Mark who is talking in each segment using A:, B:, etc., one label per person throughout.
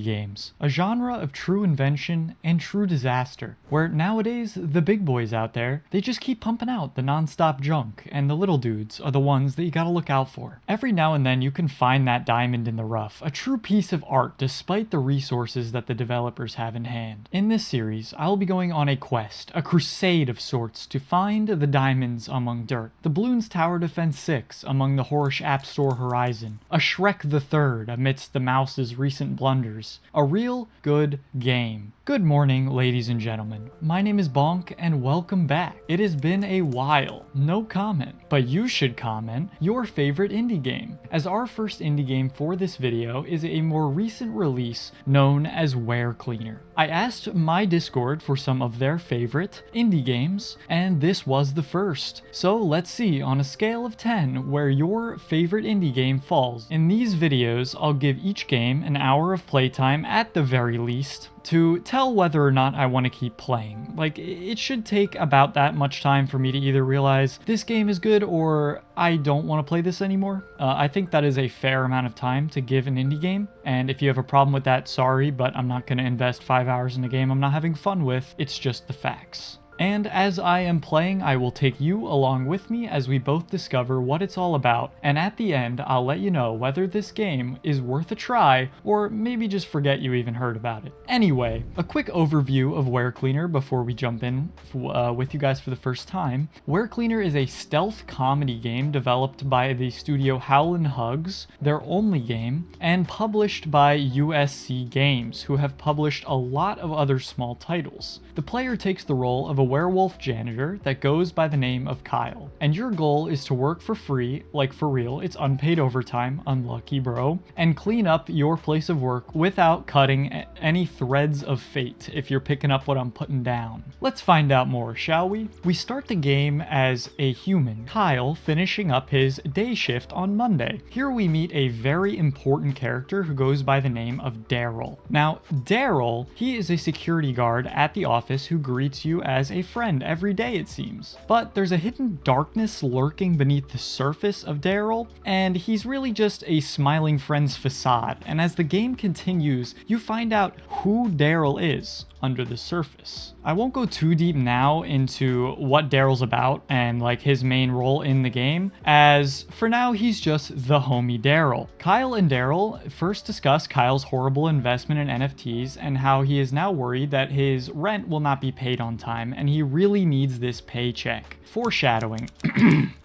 A: indie games, a genre of true invention and true disaster, where nowadays the big boys out there, they just keep pumping out the non-stop junk, and the little dudes are the ones that you gotta look out for. Every now and then you can find that diamond in the rough, a true piece of art despite the resources that the developers have in hand. In this series, I will be going on a quest, a crusade of sorts, to find the diamonds among dirt. The Bloons Tower Defense 6 among the Horish App Store horizon, a Shrek the Third amidst the mouse's recent blunders. A real good game. Good morning, ladies and gentlemen. My name is llBonkll, and welcome back. It has been a while. No comment. But you should comment your favorite indie game, as our first indie game for this video is a more recent release known as WereCleaner. I asked my Discord for some of their favorite indie games, and this was the first. So let's see on a scale of 10 where your favorite indie game falls. In these videos, I'll give each game an hour of playtime at the very least, to tell whether or not I want to keep playing. Like, it should take about that much time for me to either realize this game is good or I don't want to play this anymore. I think that is a fair amount of time to give an indie game, and if you have a problem with that, sorry, but I'm not going to invest 5 hours in a game I'm not having fun with. It's just the facts. And as I am playing, I will take you along with me as we both discover what it's all about, and at the end, I'll let you know whether this game is worth a try, or maybe just forget you even heard about it. Anyway, a quick overview of WereCleaner before we jump in with you guys for the first time. WereCleaner is a stealth comedy game developed by the studio Howlin' Hugs, their only game, and published by USC Games, who have published a lot of other small titles. The player takes the role of a werewolf janitor that goes by the name of Kyle, and your goal is to work for free, like for real, it's unpaid overtime, unlucky bro, and clean up your place of work without cutting any threads of fate, if you're picking up what I'm putting down. Let's find out more, shall we? We start the game as a human, Kyle, finishing up his day shift on Monday. Here we meet a very important character who goes by the name of Daryl. Now, Daryl, he is a security guard at the office who greets you as a friend every day, it seems. But there's a hidden darkness lurking beneath the surface of Daryl, and he's really just a smiling friend's facade. And as the game continues, you find out who Daryl is under the surface. I won't go too deep now into what Daryl's about and like his main role in the game, as for now he's just the homie Daryl. Kyle and Daryl first discuss Kyle's horrible investment in NFTs and how he is now worried that his rent will not be paid on time and he really needs this paycheck. Foreshadowing.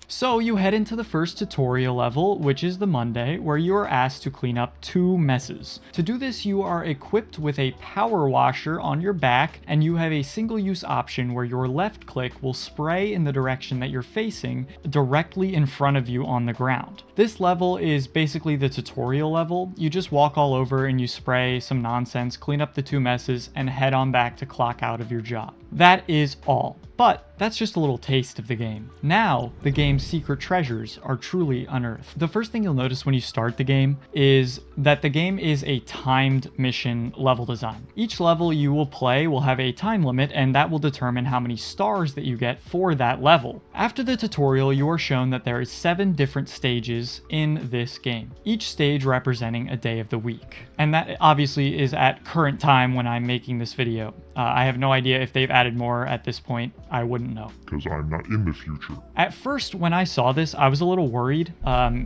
A: So you head into the first tutorial level, which is the Monday, where you are asked to clean up 2 messes. To do this, you are equipped with a power washer on your back, and you have a single-use option where your left click will spray in the direction that you're facing directly in front of you on the ground. This level is basically the tutorial level. You just walk all over and you spray some nonsense, clean up the 2 messes, and head on back to clock out of your job. That is all. But that's just a little taste of the game. Now, the game's secret treasures are truly unearthed. The first thing you'll notice when you start the game is that the game is a timed mission level design. Each level you will play will have a time limit, and that will determine how many stars that you get for that level. After the tutorial, you are shown that there is 7 different stages in this game, each stage representing a day of the week. And that obviously is at current time when I'm making this video. I have no idea if they've added more at this point. I wouldn't know.
B: Because I'm not in the future.
A: At first, when I saw this, I was a little worried.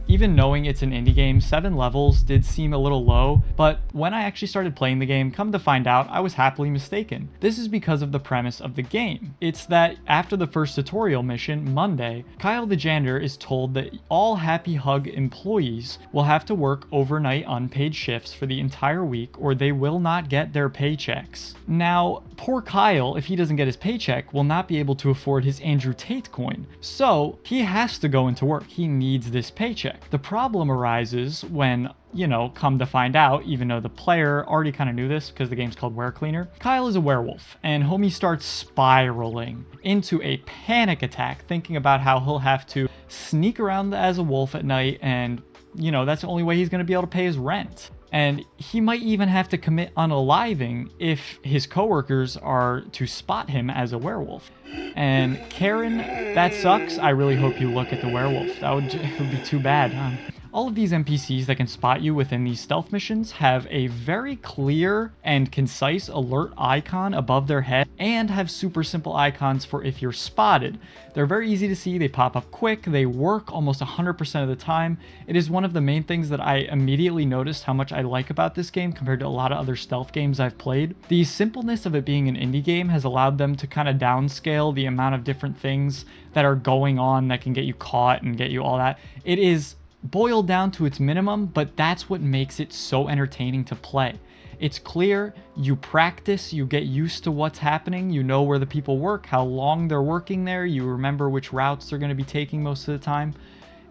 A: Even knowing it's an indie game, 7 levels did seem a little low, but when I actually started playing the game, come to find out, I was happily mistaken. This is because of the premise of the game. It's that after the first tutorial mission, Monday, Kyle the janitor is told that all Happy Hug employees will have to work overnight unpaid shifts for the entire week or they will not get their paychecks. Now, poor Kyle, if he doesn't get his paycheck, will not be able to afford his Andrew Tate coin. So he has to go into work. He needs this paycheck. The problem arises when, you know, come to find out, even though the player already kind of knew this because the game's called WereCleaner, Kyle is a werewolf, and homie starts spiraling into a panic attack, thinking about how he'll have to sneak around as a wolf at night, and, you know, that's the only way he's going to be able to pay his rent. And he might even have to commit unaliving if his coworkers are to spot him as a werewolf. And Karen, that sucks. I really hope you look at the werewolf. It would be too bad. All of these NPCs that can spot you within these stealth missions have a very clear and concise alert icon above their head and have super simple icons for if you're spotted. They're very easy to see, they pop up quick, they work almost 100% of the time. It is one of the main things that I immediately noticed how much I like about this game compared to a lot of other stealth games I've played. The simpleness of it being an indie game has allowed them to kind of downscale the amount of different things that are going on that can get you caught and get you all that. It is boiled down to its minimum, but that's what makes it so entertaining to play. It's clear, you practice, you get used to what's happening, you know where the people work, how long they're working there, you remember which routes they're going to be taking most of the time.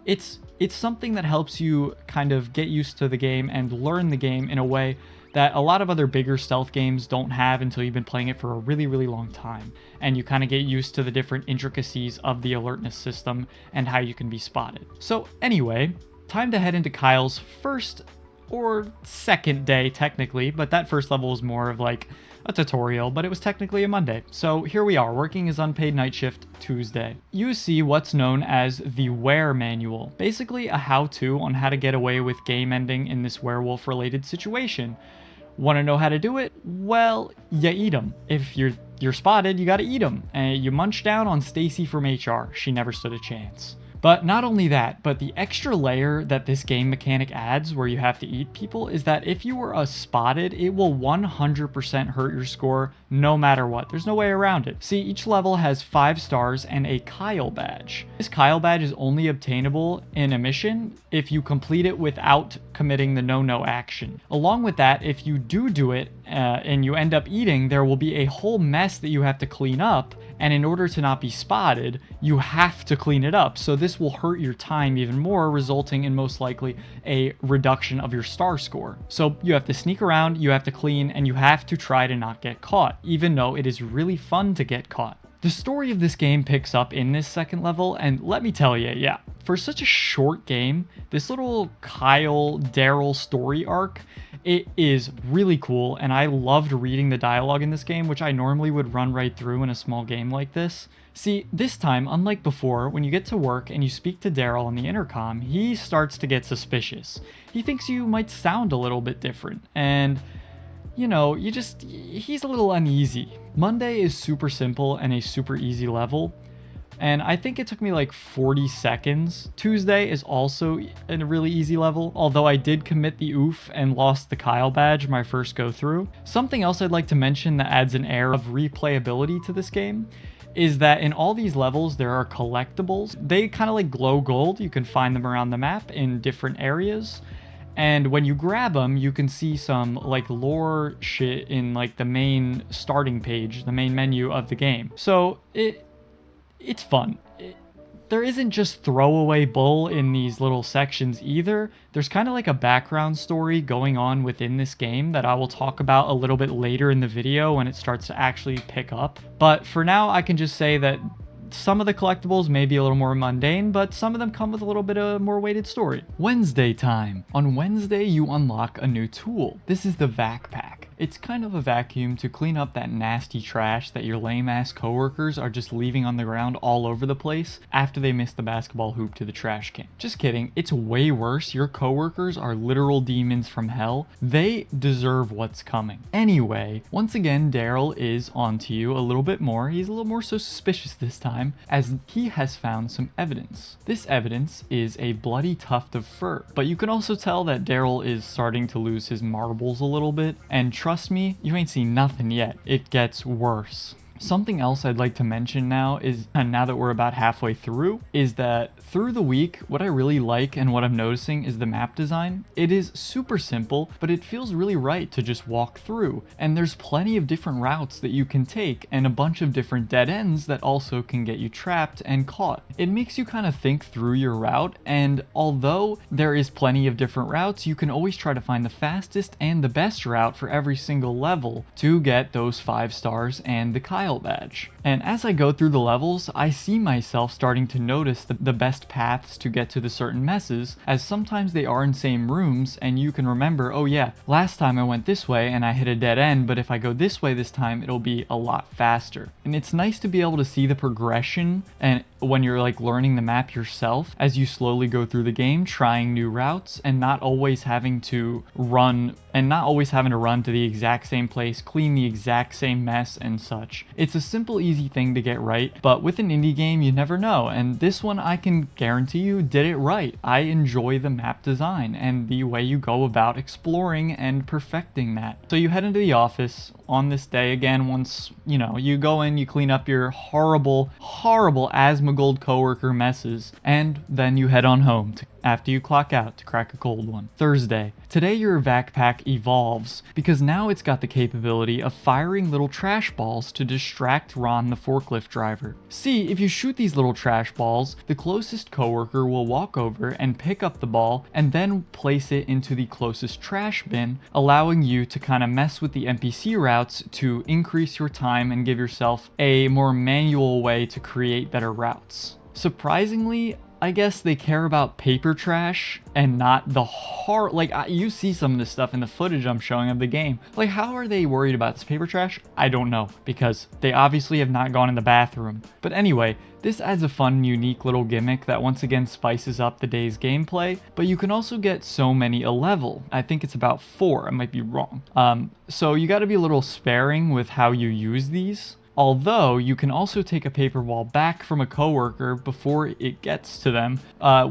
A: It's something that helps you kind of get used to the game and learn the game in a way that a lot of other bigger stealth games don't have until you've been playing it for a really, really long time. And you kind of get used to the different intricacies of the alertness system and how you can be spotted. So anyway, time to head into Kyle's first or second day technically, but that first level was more of like a tutorial, but it was technically a Monday. So here we are, working his unpaid night shift Tuesday. You see what's known as the Were manual, basically a how-to on how to get away with game ending in this werewolf related situation. Want to know how to do it? Well, you eat them. If you're spotted, you gotta eat them. And you munch down on Stacy from HR. She never stood a chance. But not only that, but the extra layer that this game mechanic adds where you have to eat people is that if you were spotted, it will 100% hurt your score no matter what. There's no way around it. See, each level has 5 stars and a Kyle badge. This Kyle badge is only obtainable in a mission if you complete it without committing the no-no action. Along with that, if you do it and you end up eating, there will be a whole mess that you have to clean up. And in order to not be spotted, you have to clean it up. So this will hurt your time even more, resulting in most likely a reduction of your star score. So you have to sneak around, you have to clean, and you have to try to not get caught, even though it is really fun to get caught. The story of this game picks up in this second level, and let me tell you, yeah, for such a short game, this little Kyle Daryl story arc, it is really cool, and I loved reading the dialogue in this game, which I normally would run right through in a small game like this. See, this time, unlike before, when you get to work and you speak to Daryl on the intercom, he starts to get suspicious. He thinks you might sound a little bit different, and you know, he's a little uneasy. Monday is super simple and a super easy level, and I think it took me like 40 seconds. Tuesday is also a really easy level, although I did commit the oof and lost the Kyle badge my first go through. Something else I'd like to mention that adds an air of replayability to this game is that in all these levels there are collectibles. They kind of like glow gold. You can find them around the map in different areas. And when you grab them, you can see some like lore shit in like the main starting page, the main menu of the game. So it's fun. There isn't just throwaway bull in these little sections either. There's kind of like a background story going on within this game that I will talk about a little bit later in the video when it starts to actually pick up. But for now, I can just say that some of the collectibles may be a little more mundane, but some of them come with a little bit of more weighted story. Wednesday time. On Wednesday, you unlock a new tool. This is the Vac Pack. It's kind of a vacuum to clean up that nasty trash that your lame-ass coworkers are just leaving on the ground all over the place after they miss the basketball hoop to the trash can. Just kidding, it's way worse. Your coworkers are literal demons from hell. They deserve what's coming. Anyway, once again, Daryl is onto you a little bit more. He's a little more so suspicious this time, as he has found some evidence. This evidence is a bloody tuft of fur, but you can also tell that Daryl is starting to lose his marbles a little bit, and trust me, you ain't seen nothing yet. It gets worse. Something else I'd like to mention now is, and now that we're about halfway through, is that through the week, what I really like and what I'm noticing is the map design. It is super simple, but it feels really right to just walk through. And there's plenty of different routes that you can take and a bunch of different dead ends that also can get you trapped and caught. It makes you kind of think through your route, and although there is plenty of different routes, you can always try to find the fastest and the best route for every single level to get those 5 stars and the Kyle badge. And as I go through the levels, I see myself starting to notice the best paths to get to the certain messes, as sometimes they are in same rooms and you can remember, oh yeah, last time I went this way and I hit a dead end, but if I go this way this time, it'll be a lot faster. And it's nice to be able to see the progression and when you're like learning the map yourself as you slowly go through the game, trying new routes and not always having to run to the exact same place, clean the exact same mess and such. It's a simple, easy thing to get right, but with an indie game, you never know. And this one, I can guarantee you, did it right. I enjoy the map design and the way you go about exploring and perfecting that. So you head into the office on this day again. Once you go in, you clean up your horrible llBonkll coworker messes, and then you head on home after you clock out to crack a cold one. Thursday. Today your vac pack evolves because now it's got the capability of firing little trash balls to distract Ron, the forklift driver. See, if you shoot these little trash balls, the closest coworker will walk over and pick up the ball and then place it into the closest trash bin, allowing you to kind of mess with the NPC routes to increase your time and give yourself a more manual way to create better routes. Surprisingly, I guess they care about paper trash and not the you see some of this stuff in the footage I'm showing of the game. Like, how are they worried about this paper trash? I don't know, because they obviously have not gone in the bathroom. But anyway, this adds a fun, unique little gimmick that once again spices up the day's gameplay, but you can also get so many a level. I think it's about 4, I might be wrong. So you gotta be a little sparing with how you use these. Although, you can also take a paper ball back from a coworker before it gets to them,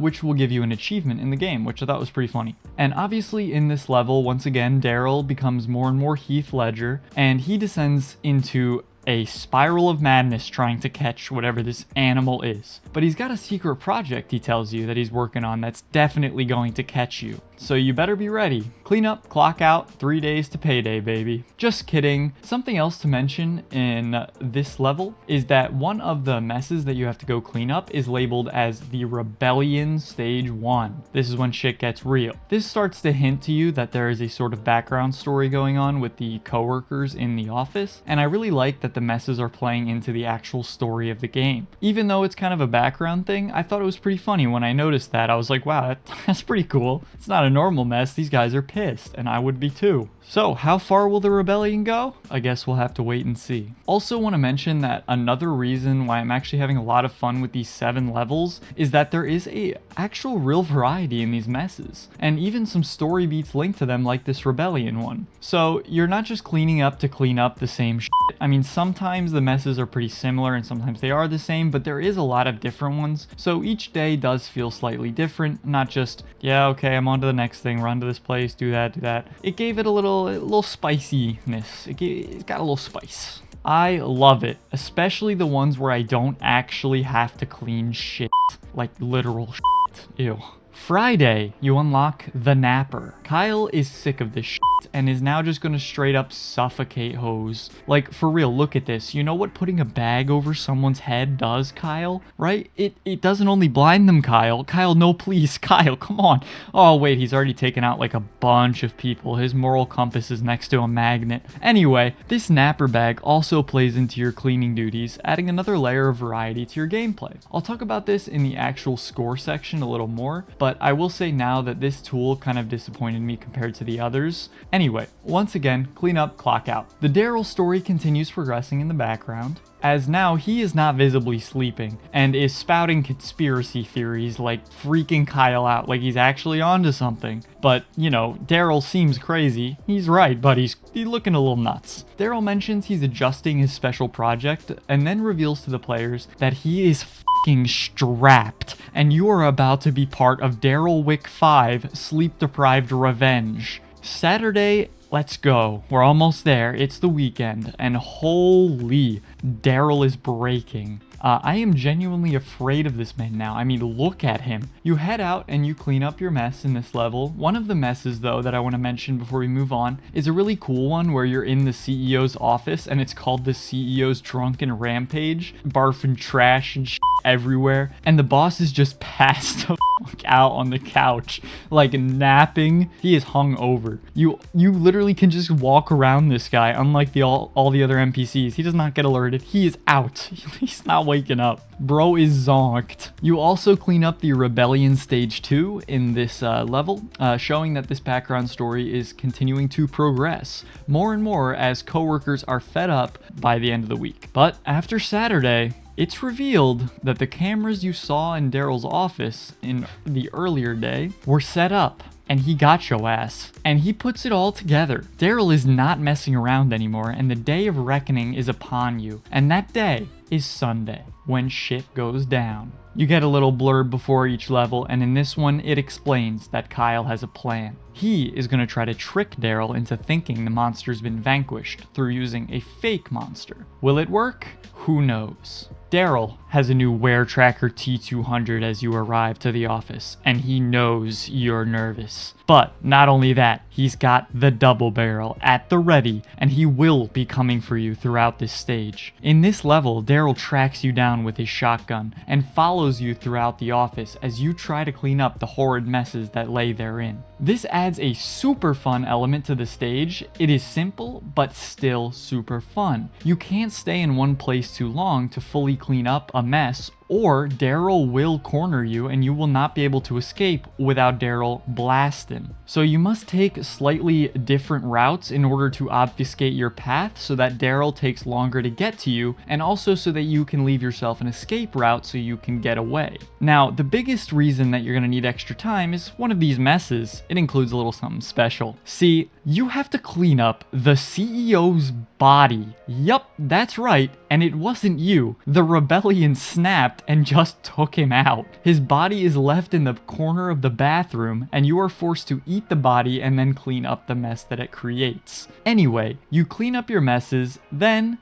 A: which will give you an achievement in the game, which I thought was pretty funny. And obviously in this level, once again, Daryl becomes more and more Heath Ledger, and he descends into a spiral of madness trying to catch whatever this animal is. But he's got a secret project, he tells you, that he's working on that's definitely going to catch you. So you better be ready. Clean up, clock out, 3 days to payday, baby. Just kidding. Something else to mention in this level is that one of the messes that you have to go clean up is labeled as the Rebellion Stage 1. This is when shit gets real. This starts to hint to you that there is a sort of background story going on with the coworkers in the office, and I really like that the messes are playing into the actual story of the game. Even though it's kind of a background thing, I thought it was pretty funny when I noticed that. I was like, wow, that's pretty cool. It's not a normal mess. These guys are pissed, and I would be too. So, how far will the rebellion go? I guess we'll have to wait and see. Also want to mention that another reason why I'm actually having a lot of fun with these 7 levels is that there is a actual real variety in these messes, and even some story beats linked to them like this rebellion one. So, you're not just cleaning up to clean up the same shit. I mean, sometimes the messes are pretty similar and sometimes they are the same, but there is a lot of different ones. So each day does feel slightly different, not just, yeah, okay, I'm on to the next thing, run to this place, do that, do that. It gave it a little spiciness. It's got a little spice. I love it, especially the ones where I don't actually have to clean shit, like literal shit. Ew. Friday, you unlock the Napper. Kyle is sick of this shit and is now just gonna straight up suffocate hoes. Like, for real, look at this. You know what putting a bag over someone's head does, Kyle? Right? It doesn't only blind them, Kyle. Kyle, no, please. Kyle, come on. Oh, wait, he's already taken out like a bunch of people. His moral compass is next to a magnet. Anyway, this Napper bag also plays into your cleaning duties, adding another layer of variety to your gameplay. I'll talk about this in the actual score section a little more, but I will say now that this tool kind of disappointed me compared to the others. Anyway, once again, clean up, clock out. The Daryl story continues progressing in the background, as now he is not visibly sleeping and is spouting conspiracy theories like freaking Kyle out like he's actually onto something. But, Daryl seems crazy. He's right, but he's looking a little nuts. Daryl mentions he's adjusting his special project and then reveals to the players that he is f***ing strapped and you are about to be part of Daryl Wick 5 Sleep Deprived Revenge. Saturday, let's go. We're almost there. It's the weekend, and holy, Daryl is breaking. I am genuinely afraid of this man now. I mean, look at him. You head out and you clean up your mess in this level. One of the messes, though, that I want to mention before we move on is a really cool one where you're in the CEO's office and it's called the CEO's Drunken Rampage. Barfing trash and shit everywhere. And the boss is just passed the fuck out on the couch, like napping. He is hung over. You literally can just walk around this guy, unlike all the other NPCs. He does not get alerted. He is out. He's not waking up. Bro is zonked. You also clean up the Rebellion Stage 2 in this level, showing that this background story is continuing to progress more and more as coworkers are fed up by the end of the week. But after Saturday, it's revealed that the cameras you saw in Daryl's office in the earlier day were set up. And he got your ass. And he puts it all together. Daryl is not messing around anymore, and the day of reckoning is upon you. And that day is Sunday, when shit goes down. You get a little blurb before each level, and in this one, it explains that Kyle has a plan. He is going to try to trick Daryl into thinking the monster's been vanquished through using a fake monster. Will it work? Who knows? Daryl has a new Wear Tracker T200 as you arrive to the office, and he knows you're nervous. But not only that, he's got the double barrel at the ready, and he will be coming for you throughout this stage. In this level, Daryl tracks you down with his shotgun and follows you throughout the office as you try to clean up the horrid messes that lay therein. This adds a super fun element to the stage. It is simple, but still super fun. You can't stay in one place too long to fully clean up a mess, or Daryl will corner you and you will not be able to escape without Daryl blasting. So you must take slightly different routes in order to obfuscate your path so that Daryl takes longer to get to you, and also so that you can leave yourself an escape route so you can get away. Now, the biggest reason that you're going to need extra time is one of these messes. It includes a little something special. See, you have to clean up the CEO's body. Yup, that's right, and it wasn't you. The rebellion snapped and just took him out. His body is left in the corner of the bathroom, and you are forced to eat the body and then clean up the mess that it creates. Anyway, you clean up your messes, then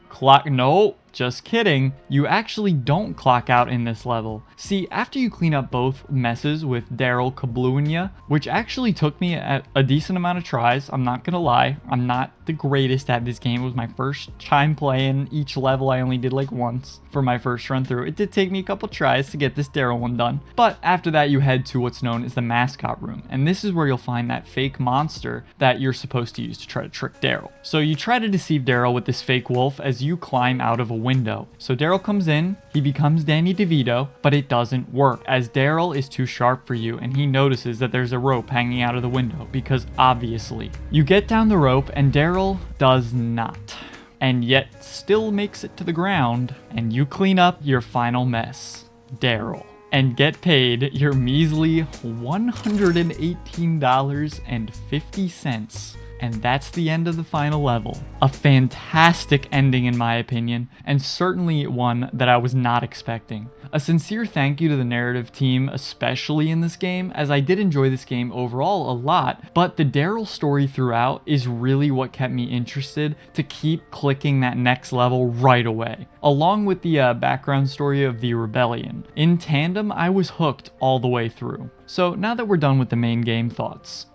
A: no, just kidding. You actually don't clock out in this level. See, after you clean up both messes with Daryl kablooing ya, which actually took me a decent amount of tries, I'm not gonna lie, I'm not the greatest at this game. It was my first time playing. Each level I only did like once for my first run through. It did take me a couple tries to get this Daryl one done. But after that, you head to what's known as the mascot room, and this is where you'll find that fake monster that you're supposed to use to try to trick Daryl. So you try to deceive Daryl with this fake wolf as you climb out of a window. So Daryl comes in, he becomes Danny DeVito, but it doesn't work as Daryl is too sharp for you, and he notices that there's a rope hanging out of the window because obviously. You get down the rope and Daryl does not, and yet still makes it to the ground, and you clean up your final mess, Daryl, and get paid your measly $118.50. And that's the end of the final level. A fantastic ending in my opinion, and certainly one that I was not expecting. A sincere thank you to the narrative team, especially in this game, as I did enjoy this game overall a lot, but the Daryl story throughout is really what kept me interested to keep clicking that next level right away, along with the background story of the rebellion. In tandem, I was hooked all the way through. So now that we're done with the main game thoughts,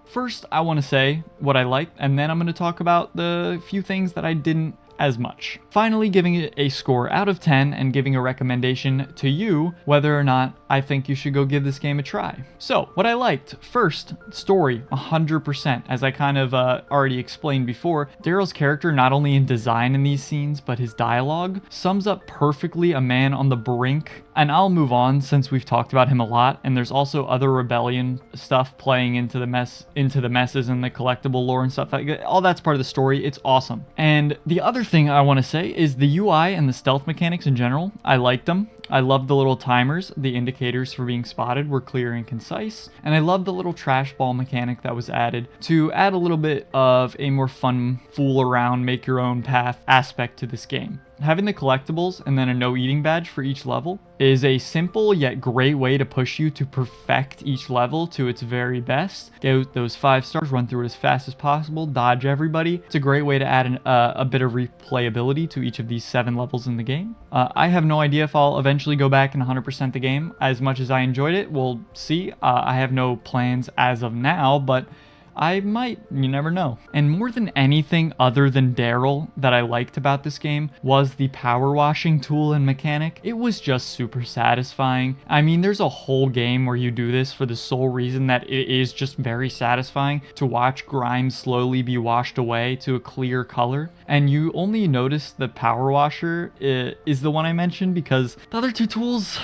A: first I want to say what I liked, and then I'm going to talk about the few things that I didn't as much. Finally, giving it a score out of 10 and giving a recommendation to you whether or not I think you should go give this game a try. So, what I liked. First, story, 100%. As I kind of already explained before, Daryl's character, not only in design in these scenes, but his dialogue, sums up perfectly a man on the brink. And I'll move on since we've talked about him a lot, and there's also other rebellion stuff playing into the messes and the collectible lore and stuff. All that's part of the story. It's awesome. And the other thing I want to say is the UI and the stealth mechanics in general. I liked them. I love the little timers. The indicators for being spotted were clear and concise. And I love the little trash ball mechanic that was added to add a little bit of a more fun, fool around, make your own path aspect to this game. Having the collectibles and then a no eating badge for each level is a simple yet great way to push you to perfect each level to its very best. Get those 5 stars, run through it as fast as possible, dodge everybody. It's a great way to add a bit of replayability to each of these 7 levels in the game. I have no idea if I'll eventually go back and 100% the game. As much as I enjoyed it, we'll see. I have no plans as of now, but I might, you never know. And more than anything other than Daryl that I liked about this game was the power washing tool and mechanic. It was just super satisfying. I mean, there's a whole game where you do this for the sole reason that it is just very satisfying to watch grime slowly be washed away to a clear color. And you only notice the power washer is the one I mentioned because the other 2 tools,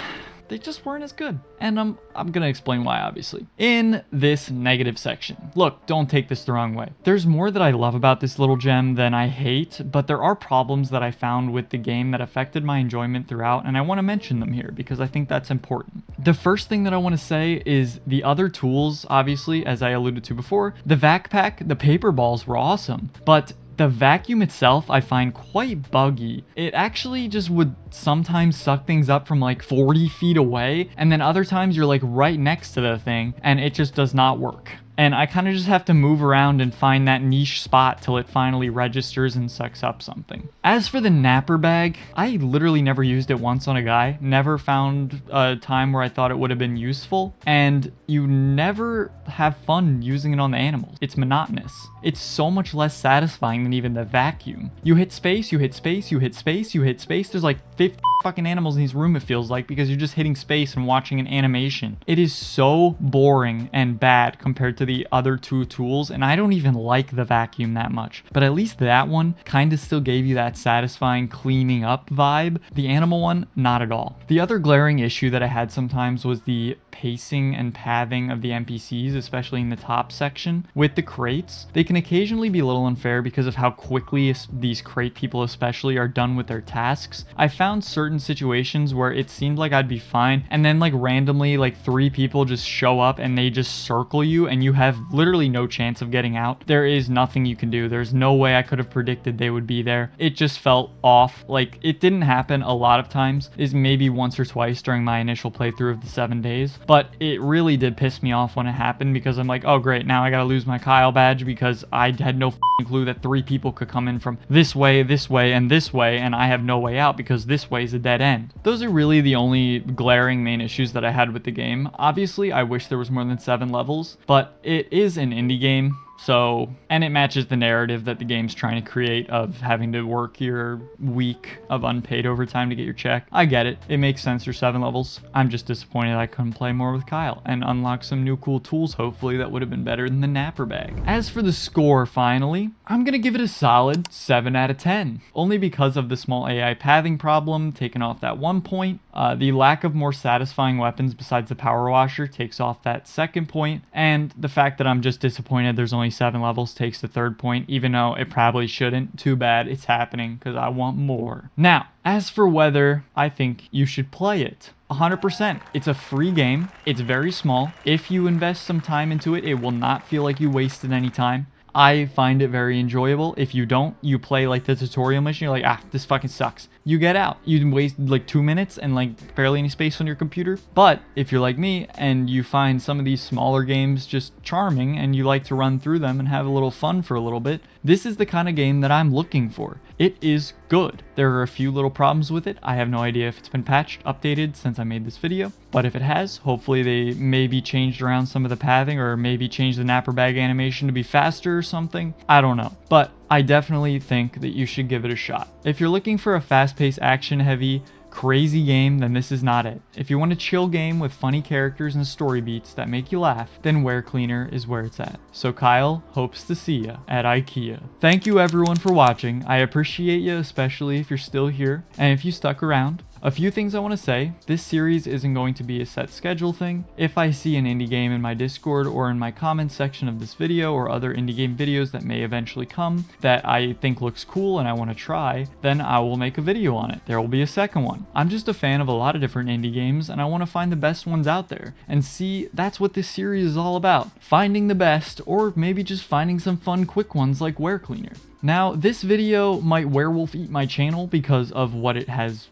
A: they just weren't as good. And I'm gonna explain why, obviously, in this negative section. Look, don't take this the wrong way. There's more that I love about this little gem than I hate, but there are problems that I found with the game that affected my enjoyment throughout, and I want to mention them here because I think that's important. The first thing that I want to say is the other tools, obviously, as I alluded to before. The vac pack, the paper balls were awesome, but the vacuum itself I find quite buggy. It actually just would sometimes suck things up from like 40 feet away, and then other times you're like right next to the thing and it just does not work. And I kind of just have to move around and find that niche spot till it finally registers and sucks up something. As for the napper bag, I literally never used it once on a guy. Never found a time where I thought it would have been useful. And you never have fun using it on the animals. It's monotonous. It's so much less satisfying than even the vacuum. You hit space, you hit space, you hit space, you hit space. There's like 50 fucking animals in this room, it feels like, because you're just hitting space and watching an animation. It is so boring and bad compared to the other two tools, and I don't even like the vacuum that much, but at least that one kind of still gave you that satisfying cleaning up vibe. The animal one, not at all. The other glaring issue that I had sometimes was the pacing and pathing of the NPCs, especially in the top section. With the crates, they can occasionally be a little unfair because of how quickly these crate people especially are done with their tasks. I found certain situations where it seemed like I'd be fine, and then like randomly like 3 people just show up and they just circle you and you have literally no chance of getting out. There is nothing you can do. There's no way I could have predicted they would be there. It just felt off. Like, it didn't happen a lot of times, is maybe once or twice during my initial playthrough of the 7 days, but it really did piss me off when it happened because I'm like, oh great, now I gotta lose my Kyle badge because I had no clue that 3 people could come in from this way, and this way, and I have no way out because this way is a dead end. Those are really the only glaring main issues that I had with the game. Obviously, I wish there was more than 7 levels, but it is an indie game. So, and it matches the narrative that the game's trying to create of having to work your week of unpaid overtime to get your check. I get it. It makes sense for 7 levels. I'm just disappointed I couldn't play more with Kyle and unlock some new cool tools, hopefully, that would have been better than the napper bag. As for the score, finally, I'm gonna give it a solid 7 out of 10. Only because of the small AI pathing problem taken off that 1 point. The lack of more satisfying weapons besides the power washer takes off that 2nd point. And the fact that I'm just disappointed there's only 7 levels takes the 3rd point, even though it probably shouldn't. Too bad it's happening because I want more. Now, as for whether I think you should play it, 100%. It's a free game. It's very small. If you invest some time into it, it will not feel like you wasted any time. I find it very enjoyable. If you don't, you play like the tutorial mission, you're like, this fucking sucks. You get out. You waste like 2 minutes and like barely any space on your computer. But if you're like me and you find some of these smaller games just charming and you like to run through them and have a little fun for a little bit, this is the kind of game that I'm looking for. It is good. There are a few little problems with it. I have no idea if it's been patched, updated since I made this video, but if it has, hopefully they maybe changed around some of the pathing or maybe changed the napper bag animation to be faster or something. I don't know, but I definitely think that you should give it a shot. If you're looking for a fast-paced, action-heavy, crazy game, then this is not it. If you want a chill game with funny characters and story beats that make you laugh, then WereCleaner is where it's at. So Kyle hopes to see ya at IKEA. Thank you everyone for watching. I appreciate you, especially if you're still here and if you stuck around. A few things I want to say. This series isn't going to be a set schedule thing. If I see an indie game in my Discord or in my comments section of this video or other indie game videos that may eventually come that I think looks cool and I want to try, then I will make a video on it. There will be a second one. I'm just a fan of a lot of different indie games and I want to find the best ones out there and see that's what this series is all about. Finding the best, or maybe just finding some fun quick ones like WereCleaner. Now, this video might werewolf eat my channel because of what it has,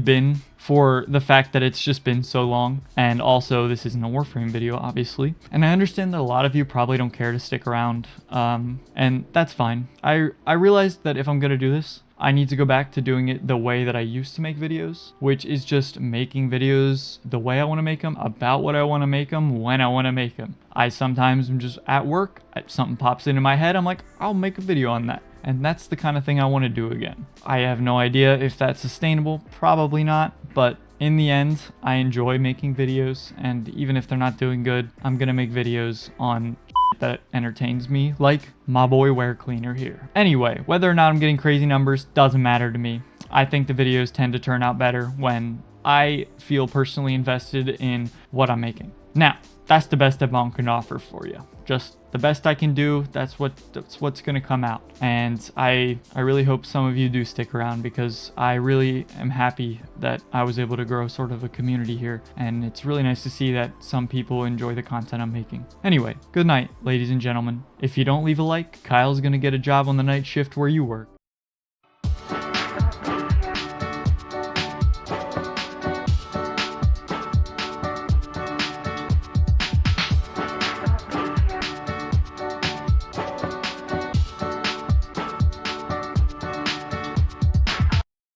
A: been, for the fact that it's just been so long. And also, this isn't a Warframe video, obviously. And I understand that a lot of you probably don't care to stick around, and that's fine. I realized that if I'm gonna do this, I need to go back to doing it the way that I used to make videos, which is just making videos the way I want to make them, about what I want to make them, when I want to make them. I sometimes am just at work, something pops into my head, I'm like, I'll make a video on that. And that's the kind of thing I want to do again. I have no idea if that's sustainable, probably not, but in the end, I enjoy making videos, and even if they're not doing good, I'm gonna make videos on that entertains me, like my boy WereCleaner here. Anyway, whether or not I'm getting crazy numbers doesn't matter to me. I think the videos tend to turn out better when I feel personally invested in what I'm making. Now, that's the best llBonkll can offer for you. Just the best I can do. That's what's gonna come out. And I really hope some of you do stick around, because I really am happy that I was able to grow sort of a community here, and it's really nice to see that some people enjoy the content I'm making. Anyway, good night, ladies and gentlemen. If you don't leave a like, Kyle's gonna get a job on the night shift where you work.